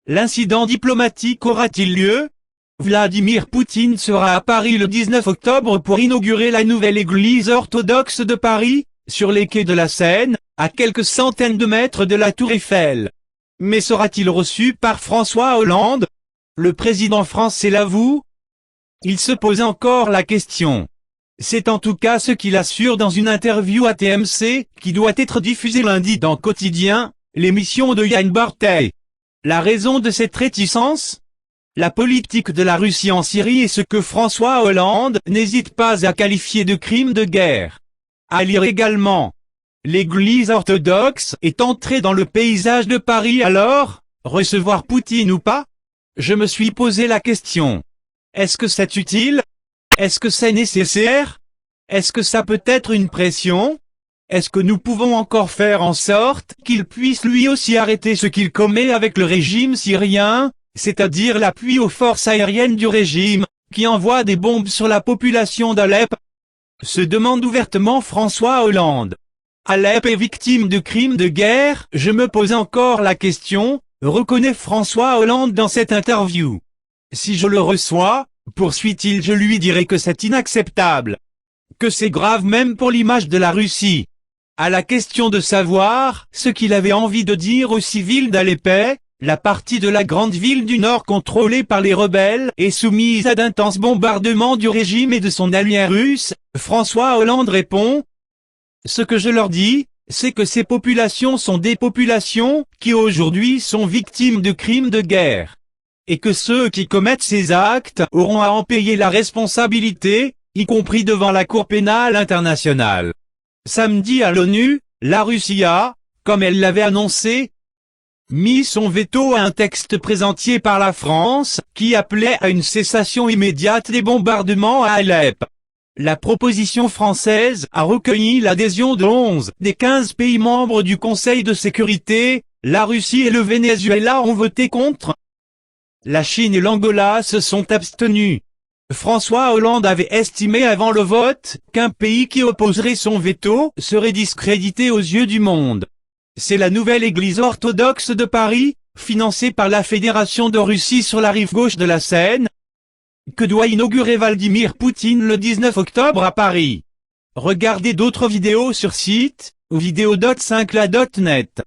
l'incident diplomatique aura-t-il lieu? Vladimir Poutine sera à Paris le 19 octobre pour inaugurer la nouvelle église orthodoxe de Paris, sur les quais de la Seine, à quelques centaines de mètres de la Tour Eiffel. Mais sera-t-il reçu par François Hollande? Le président français l'avoue? Il se pose encore la question. C'est en tout cas ce qu'il assure dans une interview à TMC, qui doit être diffusée lundi dans Quotidien, l'émission de Yann Barthès. La raison de cette réticence? La politique de la Russie en Syrie est ce que François Hollande n'hésite pas à qualifier de crime de guerre. À lire également. L'église orthodoxe est entrée dans le paysage de Paris alors, recevoir Poutine ou pas? Je me suis posé la question. Est-ce que c'est utile? Est-ce que c'est nécessaire? Est-ce que ça peut être une pression? Est-ce que nous pouvons encore faire en sorte qu'il puisse lui aussi arrêter ce qu'il commet avec le régime syrien, c'est-à-dire l'appui aux forces aériennes du régime, qui envoient des bombes sur la population d'Alep? Se demande ouvertement François Hollande. Alep est victime de crimes de guerre, je me pose encore la question, reconnaît François Hollande dans cette interview. Si je le reçois, poursuit-il, je lui dirai que c'est inacceptable. Que c'est grave même pour l'image de la Russie. À la question de savoir ce qu'il avait envie de dire aux civils d'Alep, la partie de la grande ville du nord contrôlée par les rebelles et soumise à d'intenses bombardements du régime et de son allié russe, François Hollande répond: ce que je leur dis, c'est que ces populations sont des populations qui aujourd'hui sont victimes de crimes de guerre. Et que ceux qui commettent ces actes auront à en payer la responsabilité, y compris devant la Cour pénale internationale. Samedi à l'ONU, la Russie a, comme elle l'avait annoncé, mis son veto à un texte présenté par la France, qui appelait à une cessation immédiate des bombardements à Alep. La proposition française a recueilli l'adhésion de 11 des 15 pays membres du Conseil de sécurité, la Russie et le Venezuela ont voté contre. La Chine et l'Angola se sont abstenus. François Hollande avait estimé avant le vote qu'un pays qui opposerait son veto serait discrédité aux yeux du monde. C'est la nouvelle église orthodoxe de Paris, financée par la Fédération de Russie sur la rive gauche de la Seine, que doit inaugurer Vladimir Poutine le 19 octobre à Paris. Regardez d'autres vidéos sur site, vidéo.5la.net.